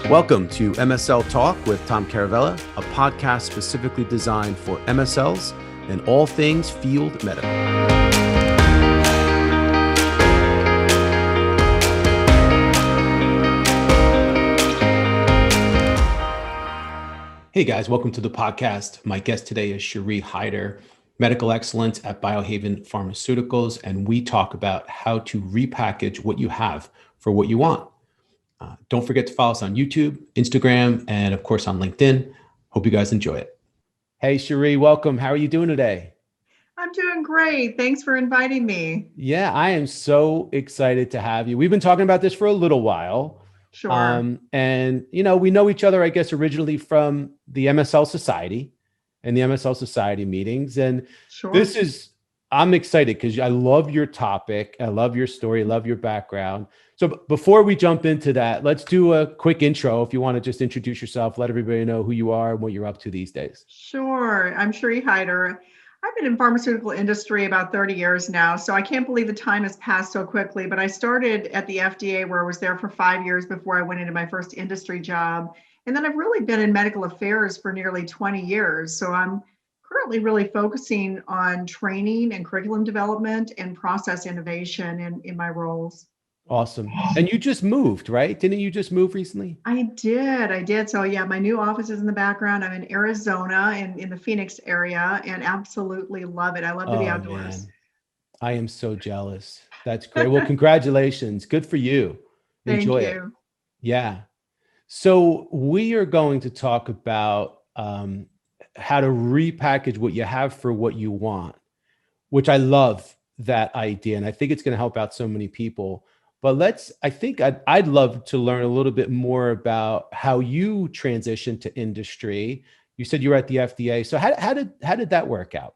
Welcome to MSL Talk with Tom Caravela, a podcast specifically designed for MSLs and all things field medical. Hey guys, welcome to the podcast. My guest today is Shari, medical excellence at Biohaven Pharmaceuticals, and we talk about how to repackage what you have for what you want. Don't forget to follow us on YouTube, Instagram, and of course on LinkedIn. Hope you guys enjoy it. Hey, Shari, welcome. How are you doing today? I'm doing great. Thanks for inviting me. Yeah, I am so excited to have you. We've been talking about this for a little while. Sure. And, we know each other, I guess, originally from the MSL Society and the MSL Society meetings. And Sure. I'm excited because I love your topic. I love your story, love your background. So before we jump into that, let's do a quick intro. If you want to just introduce yourself, let everybody know who you are and what you're up to these days. Sure. I'm Shari. I've been in pharmaceutical industry about 30 years now, so I can't believe the time has passed so quickly, but I started at the FDA where I was there for 5 years before I went into my first industry job. And then I've really been in medical affairs for nearly 20 years. So I'm currently really focusing on training and curriculum development and process innovation in my roles. Awesome. And you just moved, right? Didn't you just move recently? I did. So yeah, my new office is in the background. I'm in Arizona and in the Phoenix area and absolutely love it. I love to be outdoors. Man, I am so jealous. That's great. Well, congratulations. Good for you. Thank Enjoy you. it. Yeah. So we are going to talk about how to repackage what you have for what you want, which I love that idea. And I think it's going to help out so many people. But I'd love to learn a little bit more about how you transitioned to industry. You said you were at the FDA. So how did that work out?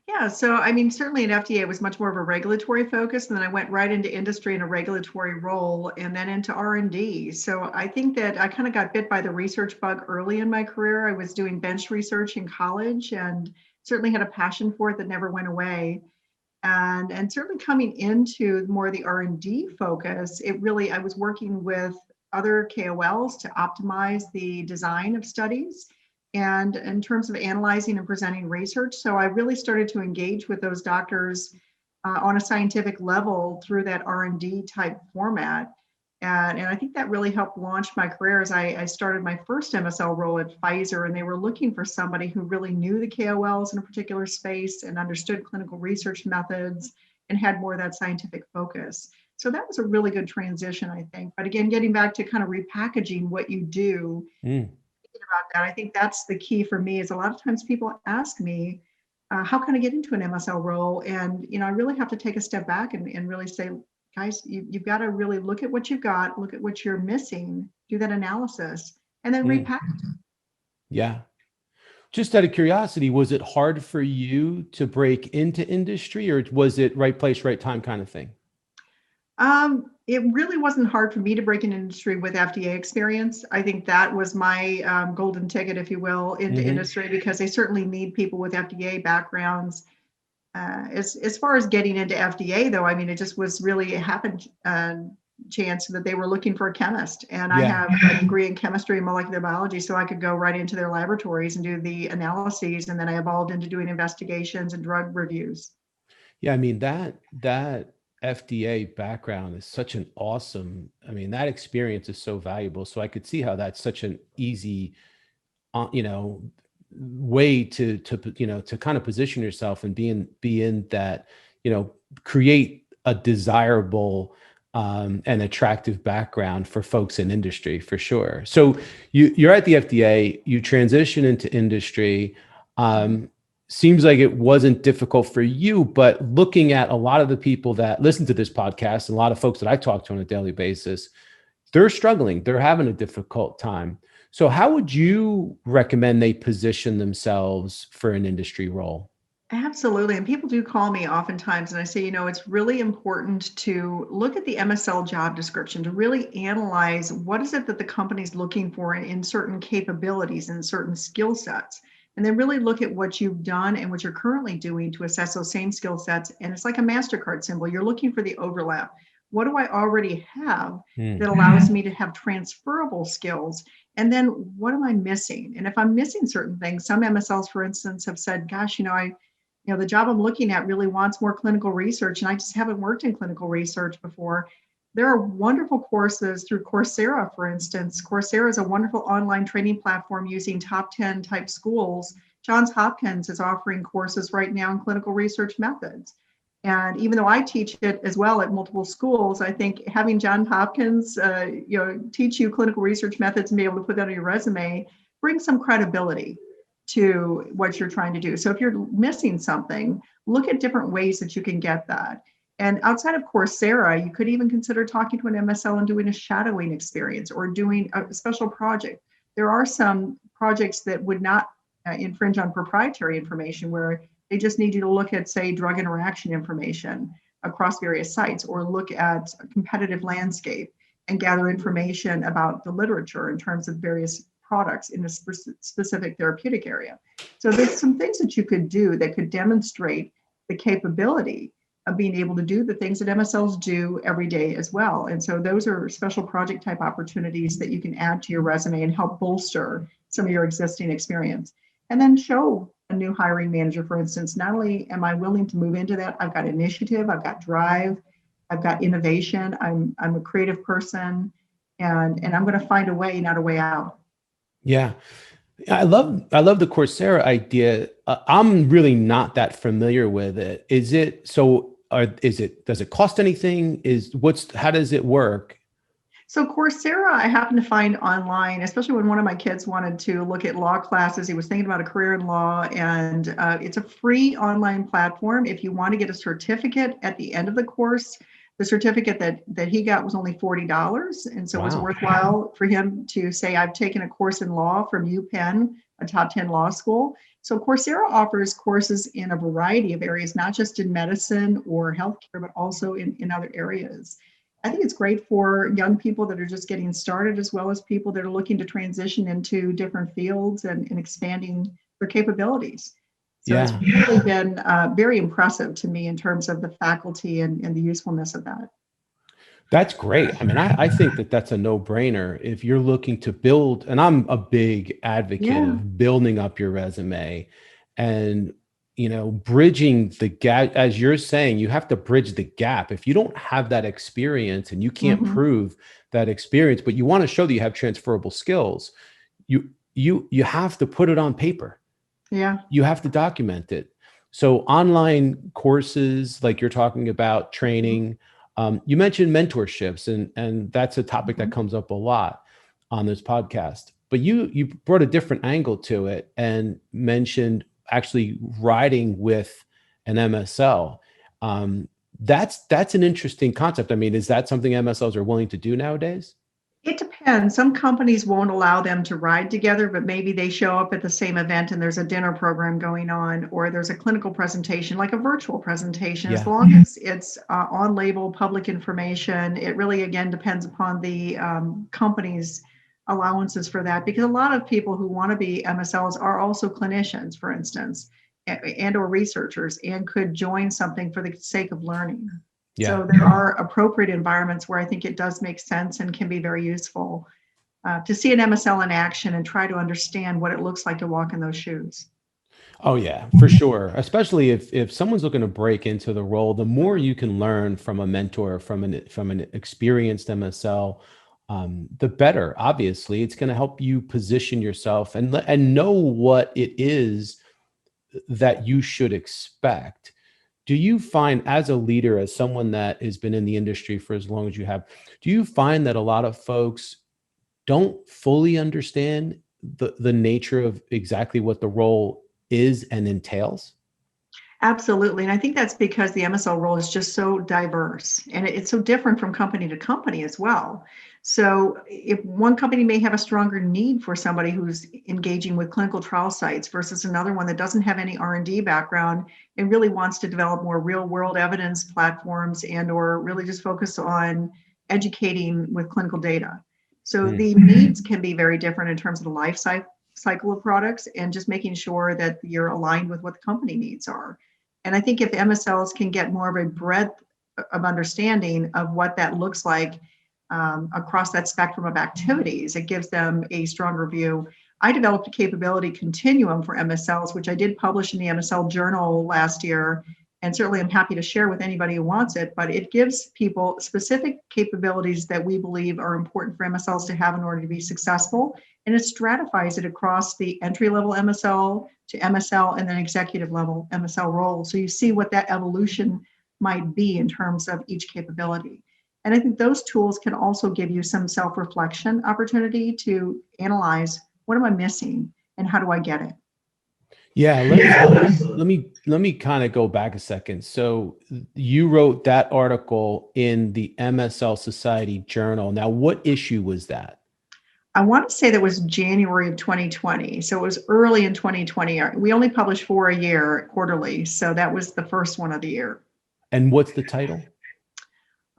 Yeah, so I mean, certainly at FDA it was much more of a regulatory focus, and then I went right into industry in a regulatory role, and then into R&D. So I think that I kind of got bit by the research bug early in my career. I was doing bench research in college, and certainly had a passion for it that never went away. And certainly coming into more of the R&D focus, I was working with other KOLs to optimize the design of studies and in terms of analyzing and presenting research. So I really started to engage with those doctors on a scientific level through that R&D type format. And I think that really helped launch my career as I started my first MSL role at Pfizer, and they were looking for somebody who really knew the KOLs in a particular space and understood clinical research methods and had more of that scientific focus. So that was a really good transition, I think. But again, getting back to kind of repackaging what you do, thinking about that, I think that's the key for me is a lot of times people ask me, how can I get into an MSL role? And, I really have to take a step back and really say, guys, you've got to really look at what you've got, look at what you're missing, do that analysis, and then repackage. Yeah. Just out of curiosity, was it hard for you to break into industry, or was it right place, right time kind of thing? It really wasn't hard for me to break an industry with FDA experience. I think that was my golden ticket, if you will, into industry, because they certainly need people with FDA backgrounds. As far as getting into FDA, though, I mean, it just was really a happen chance that they were looking for a chemist. And I have a degree in chemistry and molecular biology, so I could go right into their laboratories and do the analyses. And then I evolved into doing investigations and drug reviews. Yeah, I mean, that FDA background is such an awesome, that experience is so valuable. So I could see how that's such an easy, way to kind of position yourself and be in that, create a desirable and attractive background for folks in industry for sure. So you're at the FDA, you transition into industry. Seems like it wasn't difficult for you, but looking at a lot of the people that listen to this podcast, and a lot of folks that I talk to on a daily basis, they're struggling, they're having a difficult time. So how would you recommend they position themselves for an industry role? Absolutely. And people do call me oftentimes and I say, it's really important to look at the MSL job description to really analyze what is it that the company's looking for in certain capabilities and certain skill sets. And then really look at what you've done and what you're currently doing to assess those same skill sets. And it's like a MasterCard symbol. You're looking for the overlap. What do I already have Hmm. that allows me to have transferable skills? And then what am I missing? And if I'm missing certain things, some MSLs, for instance, have said, gosh, the job I'm looking at really wants more clinical research, and I just haven't worked in clinical research before. There are wonderful courses through Coursera, for instance. Coursera is a wonderful online training platform using top 10 type schools. Johns Hopkins is offering courses right now in clinical research methods. And even though I teach it as well at multiple schools, I think having Johns Hopkins, teach you clinical research methods and be able to put that on your resume brings some credibility to what you're trying to do. So if you're missing something, look at different ways that you can get that. And outside of Coursera, you could even consider talking to an MSL and doing a shadowing experience or doing a special project. There are some projects that would not infringe on proprietary information where they just need you to look at, say, drug interaction information across various sites, or look at a competitive landscape and gather information about the literature in terms of various products in a specific therapeutic area. So there's some things that you could do that could demonstrate the capability of being able to do the things that MSLs do every day as well. And so those are special project type opportunities that you can add to your resume and help bolster some of your existing experience. And then show a new hiring manager, for instance, not only am I willing to move into that, I've got initiative, I've got drive, I've got innovation, I'm a creative person, and I'm going to find a way, not a way out. Yeah. I love the Coursera idea. I'm really not that familiar with it. Is it so? Does it cost anything? How does it work? So Coursera, I happened to find online, especially when one of my kids wanted to look at law classes. He was thinking about a career in law, and it's a free online platform. If you want to get a certificate at the end of the course, the certificate that he got was only $40. And so it was Wow. worthwhile for him to say, I've taken a course in law from UPenn, a top 10 law school. So Coursera offers courses in a variety of areas, not just in medicine or healthcare, but also in other areas. I think it's great for young people that are just getting started, as well as people that are looking to transition into different fields and expanding their capabilities. So it's Yeah. really been very impressive to me in terms of the faculty and the usefulness of that. That's great. I mean, I think that that's a no-brainer if you're looking to build, and I'm a big advocate Yeah. of building up your resume and, bridging the gap. As you're saying, you have to bridge the gap. If you don't have that experience and you can't Mm-hmm. prove that experience, but you want to show that you have transferable skills, you have to put it on paper. Yeah. You have to document it. So online courses, like you're talking about, training. You mentioned mentorships, and that's a topic that Mm-hmm. comes up a lot on this podcast. But you brought a different angle to it and mentioned actually riding with an MSL. That's an interesting concept. I mean, is that something MSLs are willing to do nowadays? It depends. Some companies won't allow them to ride together, but maybe they show up at the same event and there's a dinner program going on, or there's a clinical presentation, like a virtual presentation. As Yeah. long as it's on label public information, it really, again, depends upon the company's allowances for that, because a lot of people who want to be MSLs are also clinicians, for instance, and or researchers, and could join something for the sake of learning. Yeah. So there are appropriate environments where I think it does make sense and can be very useful to see an MSL in action and try to understand what it looks like to walk in those shoes. Oh yeah, for sure. Especially if someone's looking to break into the role, the more you can learn from a mentor, from an experienced MSL, the better. Obviously, it's going to help you position yourself and know what it is that you should expect. Do you find, as a leader, as someone that has been in the industry for as long as you have, do you find that a lot of folks don't fully understand the nature of exactly what the role is and entails? Absolutely. And I think that's because the MSL role is just so diverse, and it's so different from company to company as well. So if one company may have a stronger need for somebody who's engaging with clinical trial sites versus another one that doesn't have any R&D background and really wants to develop more real world evidence platforms and or really just focus on educating with clinical data. So Mm, the needs can be very different in terms of the life cycle of products, and just making sure that you're aligned with what the company needs are. And I think if MSLs can get more of a breadth of understanding of what that looks like across that spectrum of activities. It gives them a stronger view. I developed a capability continuum for MSLs, which I did publish in the MSL Journal last year. And certainly I'm happy to share with anybody who wants it, but it gives people specific capabilities that we believe are important for MSLs to have in order to be successful. And it stratifies it across the entry-level MSL to MSL and then executive level MSL roles. So you see what that evolution might be in terms of each capability. And I think those tools can also give you some self-reflection opportunity to analyze, what am I missing and how do I get it? Yeah, let me kind of go back a second. So you wrote that article in the MSL Society Journal. Now, what issue was that? I want to say that was January of 2020. So it was early in 2020. We only publish 4 a year quarterly. So that was the first one of the year. And what's the title?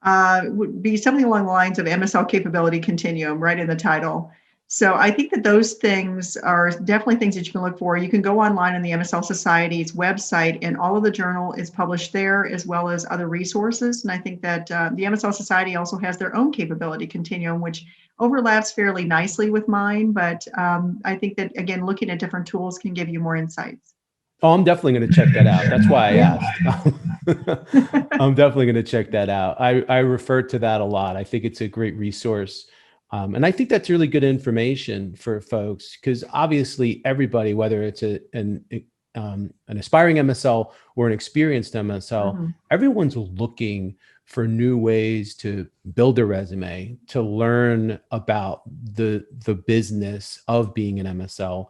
Would be something along the lines of MSL Capability Continuum, right in the title. So I think that those things are definitely things that you can look for. You can go online on the MSL Society's website, and all of the journal is published there, as well as other resources. And I think that the MSL Society also has their own capability continuum, which overlaps fairly nicely with mine. But I think that, again, looking at different tools can give you more insights. Oh, I'm definitely going to check that out. That's why I asked. I'm definitely going to check that out. I refer to that a lot. I think it's a great resource. And I think that's really good information for folks, because obviously everybody, whether it's an aspiring MSL or an experienced MSL, everyone's looking for new ways to build a resume, to learn about the business of being an MSL.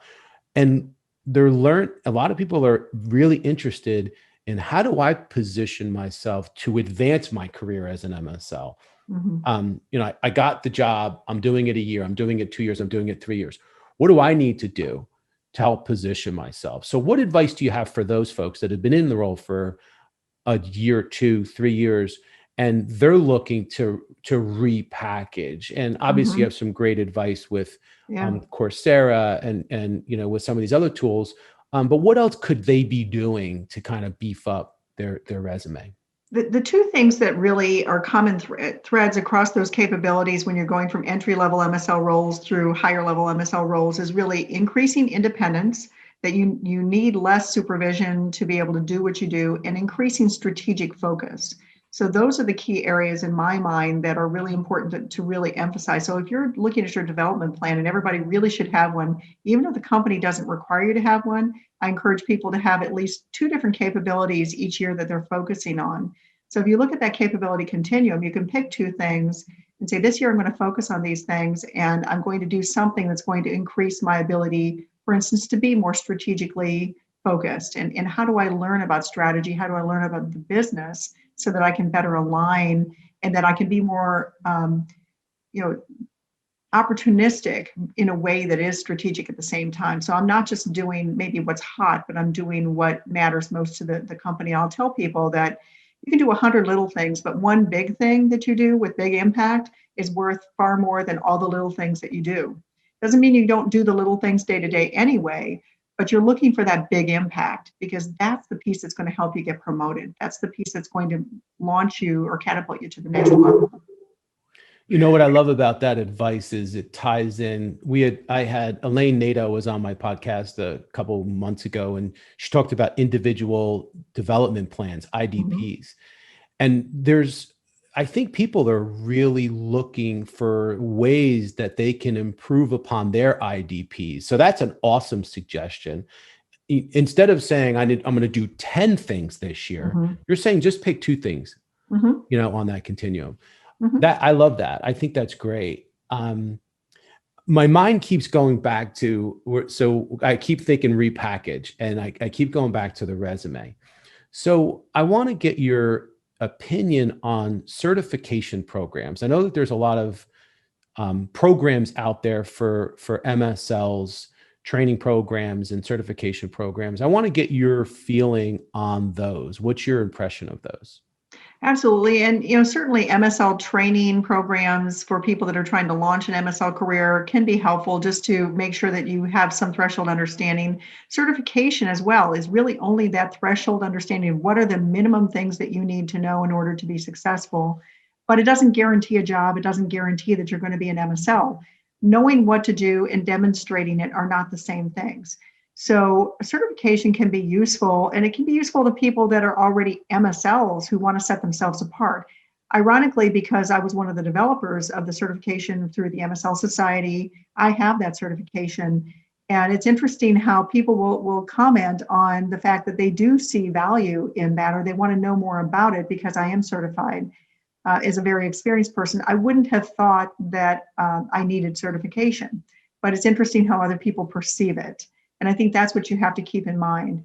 And a lot of people are really interested in, how do I position myself to advance my career as an MSL? I got the job, I'm doing it a year, I'm doing it 2 years, I'm doing it 3 years. What do I need to do to help position myself? So what advice do you have for those folks that have been in the role for a year, 2, 3 years, and they're looking to repackage? And obviously you have some great advice with Coursera and with some of these other tools. But what else could they be doing to kind of beef up their resume? The two things that really are common threads across those capabilities when you're going from entry-level MSL roles through higher-level MSL roles is really increasing independence, that you need less supervision to be able to do what you do, and increasing strategic focus. So those are the key areas in my mind that are really important to really emphasize. So if you're looking at your development plan, and everybody really should have one, even if the company doesn't require you to have one, I encourage people to have at least 2 different capabilities each year that they're focusing on. So if you look at that capability continuum, you can pick 2 things and say, this year I'm going to focus on these things, and I'm going to do something that's going to increase my ability, for instance, to be more strategically focused. And how do I learn about strategy? How do I learn about the business so that I can better align, and that I can be more opportunistic in a way that is strategic at the same time. So I'm not just doing maybe what's hot, but I'm doing what matters most to the company. I'll tell people that you can do 100 little things, but one big thing that you do with big impact is worth far more than all the little things that you do. Doesn't mean you don't do the little things day to day anyway, but you're looking for that big impact, because that's the piece that's going to help you get promoted. That's the piece that's going to launch you or catapult you to the next level. You know what I love about that advice is it ties in. I had Elaine Nato was on my podcast a couple months ago, and she talked about individual development plans, IDPs. And I think people are really looking for ways that they can improve upon their IDPs. So that's an awesome suggestion. Instead of saying I'm going to do 10 things this year, you're saying just pick 2 things, on that continuum. That I love that. I think that's great. My mind keeps going back to, so I keep thinking repackage, and I keep going back to the resume. So I want to get your opinion on certification programs. I know that there's a lot of programs out there for MSLs, training programs and certification programs. I want to get your feeling on those. What's your impression of those? Absolutely. And, certainly MSL training programs for people that are trying to launch an MSL career can be helpful just to make sure that you have some threshold understanding. Certification as well is really only that threshold understanding of what are the minimum things that you need to know in order to be successful. But it doesn't guarantee a job. It doesn't guarantee that you're going to be an MSL. Knowing what to do and demonstrating it are not the same things. So certification can be useful, and it can be useful to people that are already MSLs who want to set themselves apart. Ironically, because I was one of the developers of the certification through the MSL Society, I have that certification. And it's interesting how people will comment on the fact that they do see value in that, or they want to know more about it because I am certified. As a very experienced person, I wouldn't have thought that I needed certification, but it's interesting how other people perceive it. And I think that's what you have to keep in mind.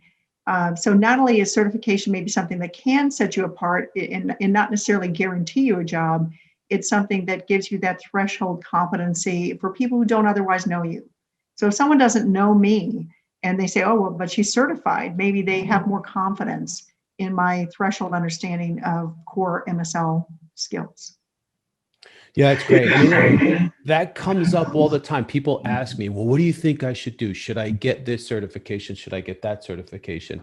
So not only is certification maybe something that can set you apart and not necessarily guarantee you a job, it's something that gives you that threshold competency for people who don't otherwise know you. So if someone doesn't know me and they say, oh, well, but she's certified, maybe they have more confidence in my threshold understanding of core MSL skills. Yeah, it's great. I mean, that comes up all the time. People ask me, well, what do you think I should do? Should I get this certification? Should I get that certification?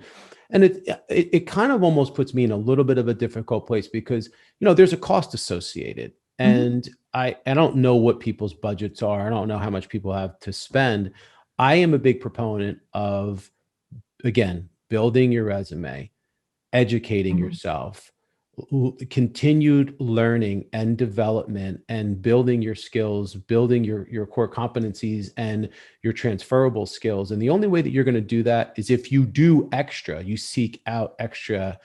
And it kind of almost puts me in a little bit of a difficult place because, there's a cost associated. And I don't know what people's budgets are. I don't know how much people have to spend. I am a big proponent of, again, building your resume, educating yourself, continued learning and development, and building your skills, building your core competencies and your transferable skills. And the only way that you're going to do that is if you do extra, you seek out extra,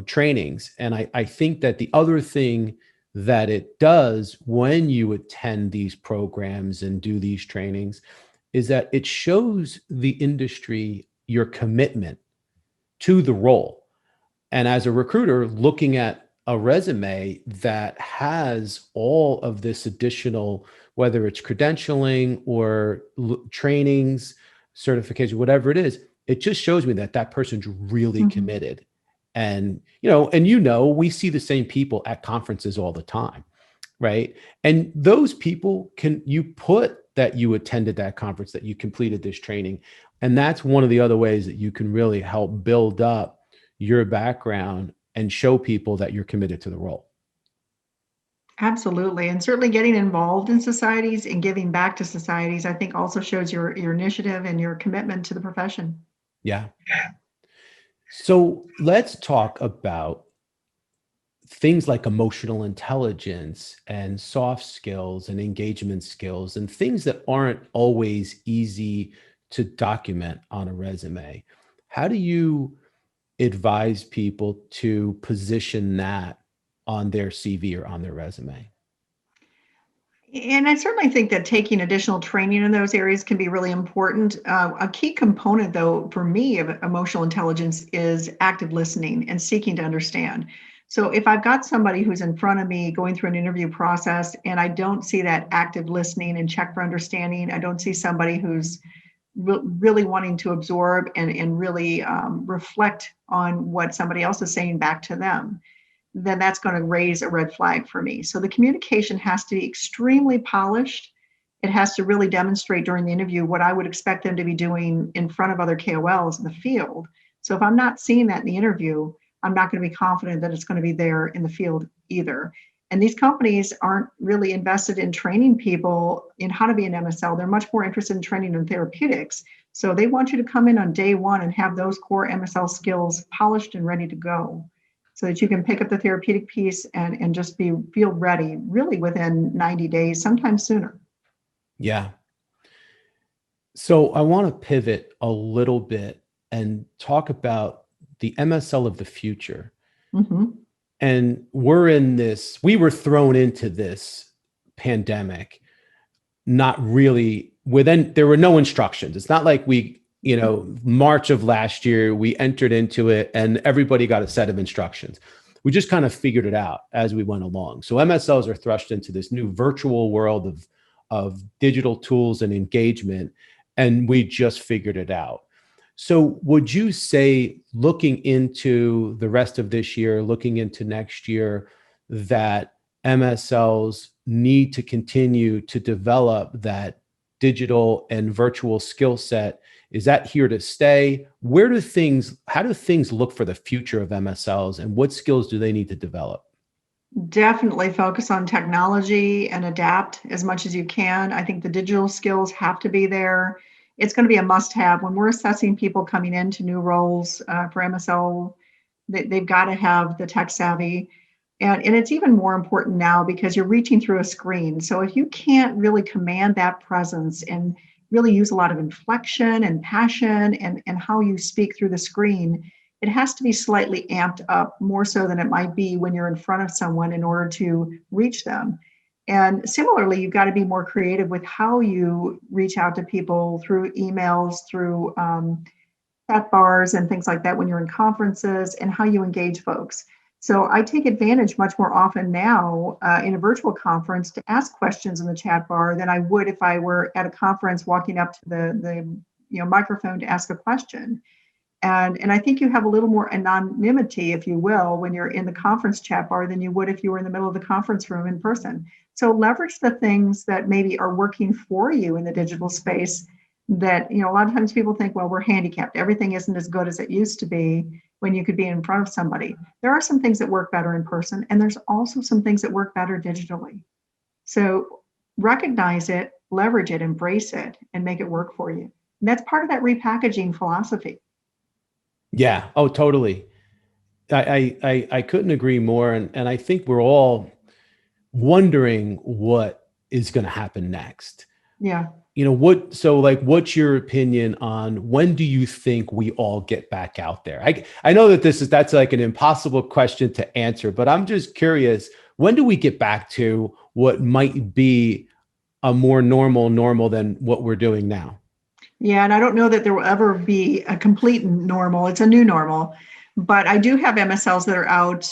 trainings. And I think that the other thing that it does when you attend these programs and do these trainings is that it shows the industry your commitment to the role. And as a recruiter looking at a resume that has all of this additional, whether it's credentialing or trainings, certification, whatever it is, it just shows me that that person's really committed. And, we see the same people at conferences all the time, right? And those people you put that you attended that conference, that you completed this training. And that's one of the other ways that you can really help build up your background and show people that you're committed to the role. Absolutely. And certainly getting involved in societies and giving back to societies, I think also shows your initiative and your commitment to the profession. Yeah. So let's talk about things like emotional intelligence and soft skills and engagement skills and things that aren't always easy to document on a resume. How do you advise people to position that on their CV or on their resume? And I certainly think that taking additional training in those areas can be really important. A key component, though, for me of emotional intelligence is active listening and seeking to understand. So if I've got somebody who's in front of me going through an interview process and I don't see that active listening and check for understanding, I don't see somebody who's really wanting to absorb and really reflect on what somebody else is saying back to them, then that's going to raise a red flag for me. So the communication has to be extremely polished. It has to really demonstrate during the interview what I would expect them to be doing in front of other KOLs in the field. So if I'm not seeing that in the interview, I'm not going to be confident that it's going to be there in the field either. And these companies aren't really invested in training people in how to be an MSL. They're much more interested in training in therapeutics. So they want you to come in on day one and have those core MSL skills polished and ready to go so that you can pick up the therapeutic piece and just feel ready really within 90 days, sometimes sooner. Yeah. So I want to pivot a little bit and talk about the MSL of the future. And we were thrown into this pandemic, not really there were no instructions. It's not like March of last year, we entered into it and everybody got a set of instructions. We just kind of figured it out as we went along. So MSLs are thrust into this new virtual world of digital tools and engagement, and we just figured it out. So would you say, looking into the rest of this year, looking into next year, that MSLs need to continue to develop that digital and virtual skill set? Is that here to stay? How do things look for the future of MSLs, and what skills do they need to develop? Definitely focus on technology and adapt as much as you can. I think the digital skills have to be there. It's going to be a must have when we're assessing people coming into new roles for MSL. They've got to have the tech savvy. And it's even more important now because you're reaching through a screen. So if you can't really command that presence and really use a lot of inflection and passion and how you speak through the screen, it has to be slightly amped up more so than it might be when you're in front of someone in order to reach them. And similarly, you've got to be more creative with how you reach out to people through emails, through chat bars and things like that when you're in conferences, and how you engage folks. So I take advantage much more often now in a virtual conference to ask questions in the chat bar than I would if I were at a conference walking up to the microphone to ask a question. And I think you have a little more anonymity, if you will, when you're in the conference chat bar than you would if you were in the middle of the conference room in person. So leverage the things that maybe are working for you in the digital space that, a lot of times people think, well, we're handicapped. Everything isn't as good as it used to be when you could be in front of somebody. There are some things that work better in person, and there's also some things that work better digitally. So recognize it, leverage it, embrace it, and make it work for you. And that's part of that repackaging philosophy. Yeah. Oh, totally. I couldn't agree more. And I think we're all wondering what is going to happen next. Yeah. What's your opinion on when do you think we all get back out there? I know that that's like an impossible question to answer, but I'm just curious, when do we get back to what might be a more normal than what we're doing now? Yeah, and I don't know that there will ever be a complete normal. It's a new normal. But I do have MSLs that are out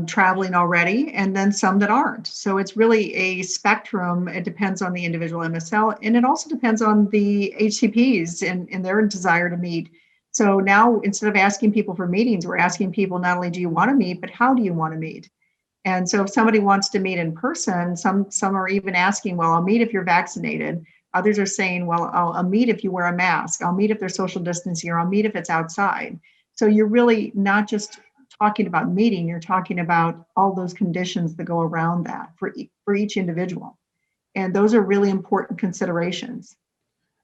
traveling already, and then some that aren't. So it's really a spectrum. It depends on the individual MSL, and it also depends on the HCPs and their desire to meet. So now, instead of asking people for meetings, we're asking people not only do you want to meet, but how do you want to meet? And so if somebody wants to meet in person, some are even asking, well, I'll meet if you're vaccinated. Others are saying, well, I'll meet if you wear a mask. I'll meet if there's social distancing, or I'll meet if it's outside. So you're really not just talking about meeting, you're talking about all those conditions that go around that for each individual. And those are really important considerations.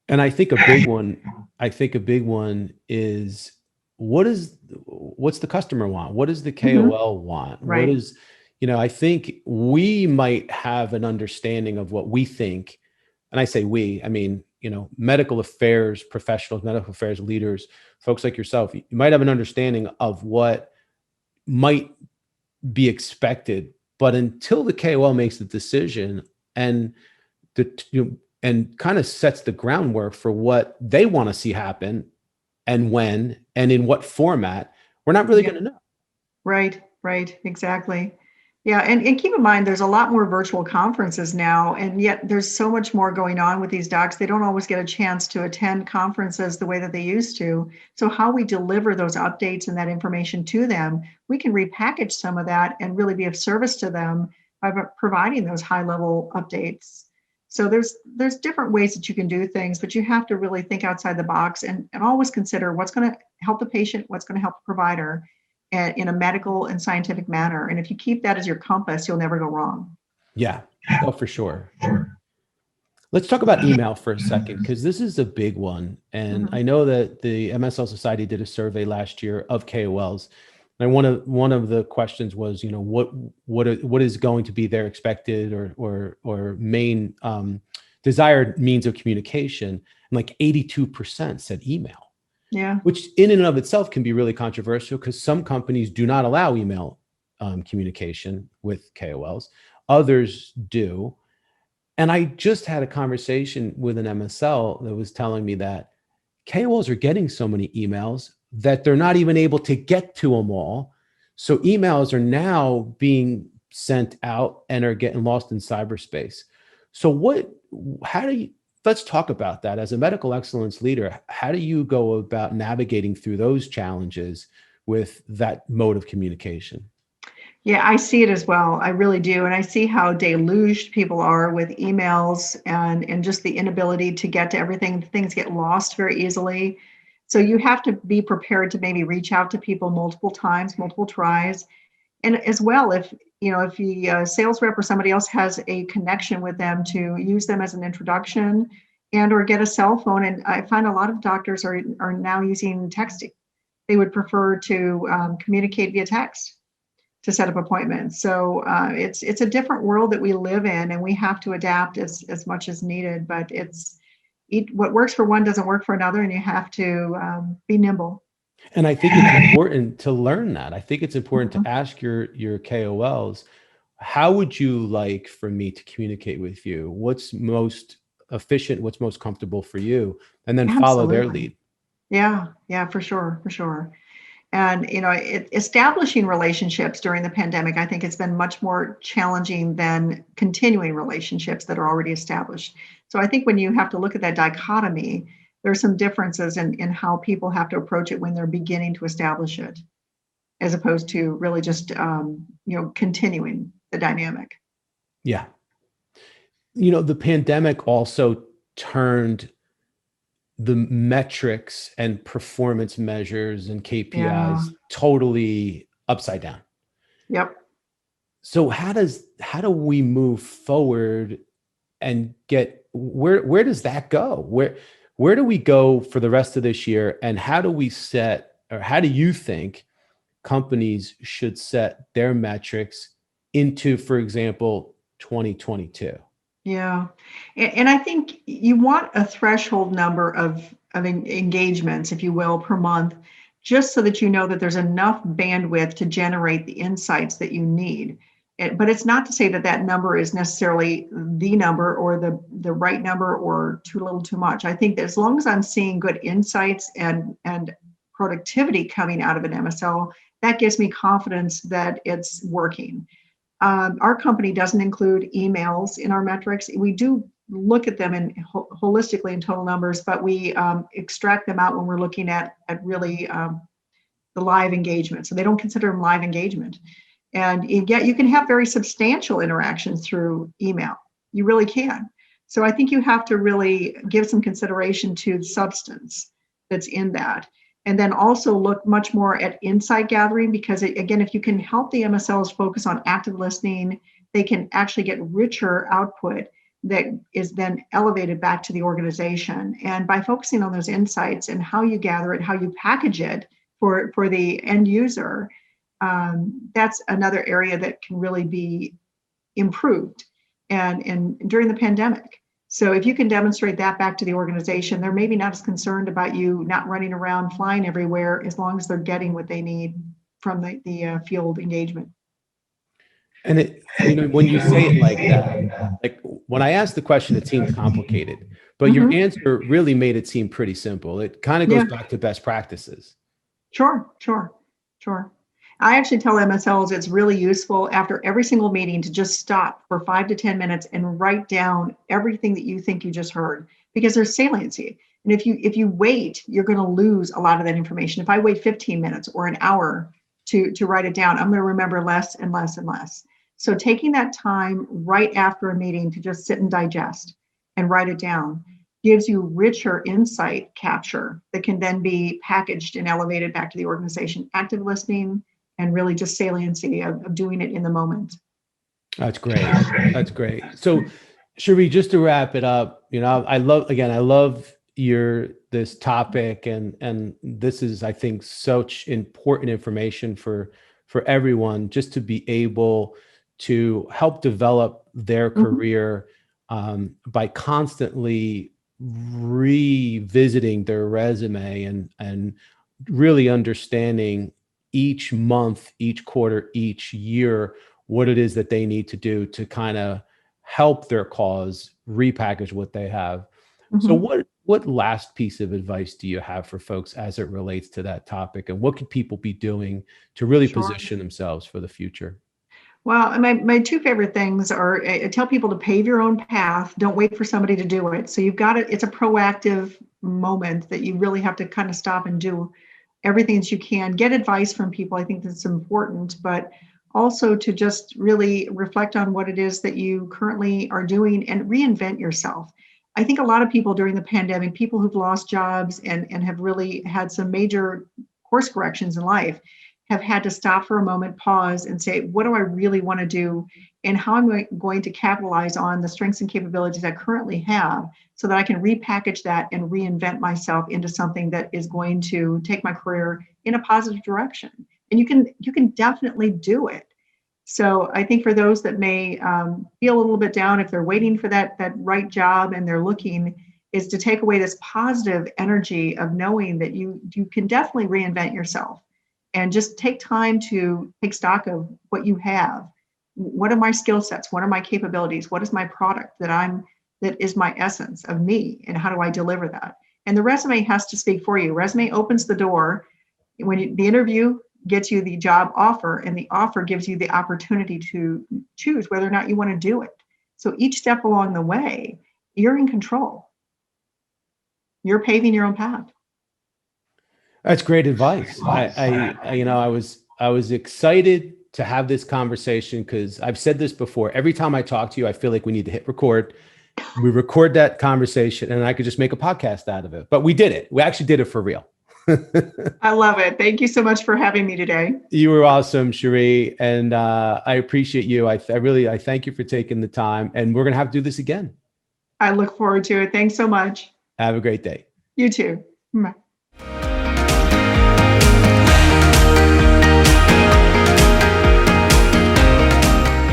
And I think a big one is what's the customer want? What does the KOL want? Right. I think we might have an understanding of what we think. And I say we, I mean, medical affairs professionals, medical affairs leaders, folks like yourself, you might have an understanding of what might be expected, but until the KOL makes the decision and and kind of sets the groundwork for what they want to see happen and when and in what format, we're not really going to know. Right, exactly. Yeah, and keep in mind, there's a lot more virtual conferences now, and yet there's so much more going on with these docs. They don't always get a chance to attend conferences the way that they used to. So how we deliver those updates and that information to them, we can repackage some of that and really be of service to them by providing those high-level updates. So there's different ways that you can do things, but you have to really think outside the box and always consider what's going to help the patient, what's going to help the provider, in a medical and scientific manner. And if you keep that as your compass, you'll never go wrong. Yeah, oh, for sure. Let's talk about email for a second, because this is a big one. And I know that the MSL Society did a survey last year of KOLs. And one of the questions was, what is going to be their expected or main desired means of communication? And like 82% said email. Yeah. Which in and of itself can be really controversial because some companies do not allow email communication with KOLs. Others do. And I just had a conversation with an MSL that was telling me that KOLs are getting so many emails that they're not even able to get to them all. So emails are now being sent out and are getting lost in cyberspace. So how do you, let's talk about that. As a medical excellence leader, how do you go about navigating through those challenges with that mode of communication? Yeah, I see it as well. I really do. And I see how deluged people are with emails and just the inability to get to everything. Things get lost very easily. So you have to be prepared to maybe reach out to people multiple times, multiple tries. And as well, if the sales rep or somebody else has a connection with them, to use them as an introduction and or get a cell phone. And I find a lot of doctors are now using texting. They would prefer to communicate via text to set up appointments. So it's a different world that we live in, and we have to adapt as much as needed. But what works for one doesn't work for another, and you have to be nimble. And I think it's important to learn that. I think it's important Mhm. to ask your KOLs, how would you like for me to communicate with you? What's most efficient? What's most comfortable for you? And then follow their Absolutely. lead. Yeah, for sure, for sure. And establishing relationships during the pandemic, I think it's been much more challenging than continuing relationships that are already established. So I think when you have to look at that dichotomy, there's some differences in how people have to approach it when they're beginning to establish it, as opposed to really just continuing the dynamic. Yeah. The pandemic also turned the metrics and performance measures and Yeah. KPIs totally upside down. Yep. So how do we move forward and get where does that go? Where do we go for the rest of this year, and how do we set, or how do you think companies should set their metrics into, for example, 2022? Yeah. And I think you want a threshold number of engagements, if you will, per month, just so that you know that there's enough bandwidth to generate the insights that you need. But it's not to say that that number is necessarily the number or the right number or too little too much. I think that as long as I'm seeing good insights and productivity coming out of an MSL, that gives me confidence that it's working. Our company doesn't include emails in our metrics. We do look at them in holistically in total numbers, but we extract them out when we're looking at really the live engagement. So they don't consider them live engagement. And yet you can have very substantial interactions through email. You really can. So I think you have to really give some consideration to the substance that's in that. And then also look much more at insight gathering, because again, if you can help the MSLs focus on active listening, they can actually get richer output that is then elevated back to the organization. And by focusing on those insights and how you gather it, how you package it for the end user, that's another area that can really be improved and during the pandemic. So if you can demonstrate that back to the organization, they're maybe not as concerned about you not running around flying everywhere, as long as they're getting what they need from the field engagement. And when you say it like that, like when I asked the question, it seemed complicated, but your Mm-hmm. answer really made it seem pretty simple. It kind of goes Yeah, back to best practices. sure. I actually tell MSLs it's really useful after every single meeting to just stop for 5 to 10 minutes and write down everything that you think you just heard, because there's saliency. And if you wait, you're going to lose a lot of that information. If I wait 15 minutes or an hour to write it down, I'm going to remember less and less and less. So taking that time right after a meeting to just sit and digest and write it down gives you richer insight capture that can then be packaged and elevated back to the organization. Active listening and really just saliency of doing it in the moment. That's great. That's great. So, Shari, just to wrap it up, I love this topic, and this is, I think, such important information for everyone, just to be able to help develop their Mm-hmm. career by constantly revisiting their resume and really understanding each month, each quarter, each year what it is that they need to do to kind of help their cause repackage what they have. So Mm-hmm. what last piece of advice do you have for folks as it relates to that topic, and what could people be doing to really Sure. position themselves for the future? Well, my two favorite things are I tell people to pave your own path. Don't wait for somebody to do it. So you've got to, it's a proactive moment that you really have to kind of stop and do everything that you can. Get advice from people. I think that's important, but also to just really reflect on what it is that you currently are doing and reinvent yourself. I think a lot of people during the pandemic, people who've lost jobs and have really had some major course corrections in life, have had to stop for a moment, pause, and say, what do I really want to do? And how am I going to capitalize on the strengths and capabilities I currently have so that I can repackage that and reinvent myself into something that is going to take my career in a positive direction. And you can definitely do it. So I think for those that may feel a little bit down, if they're waiting for that right job and they're looking, is to take away this positive energy of knowing that you can definitely reinvent yourself. And just take time to take stock of what you have. What are my skill sets? What are my capabilities? What is my product that is my essence of me? And how do I deliver that? And the resume has to speak for you. Resume opens the door. The interview gets you the job offer, and the offer gives you the opportunity to choose whether or not you want to do it. So each step along the way, you're in control. You're paving your own path. That's great advice. I was excited to have this conversation because I've said this before. Every time I talk to you, I feel like we need to hit record. We record that conversation and I could just make a podcast out of it. But we did it. We actually did it for real. I love it. Thank you so much for having me today. You were awesome, Shari. And I appreciate you. I thank you for taking the time, and we're going to have to do this again. I look forward to it. Thanks so much. Have a great day. You too. Bye.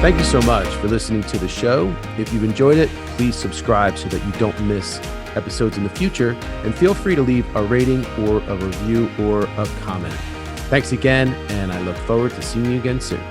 Thank you so much for listening to the show. If you've enjoyed it, please subscribe so that you don't miss episodes in the future, and feel free to leave a rating or a review or a comment. Thanks again, and I look forward to seeing you again soon.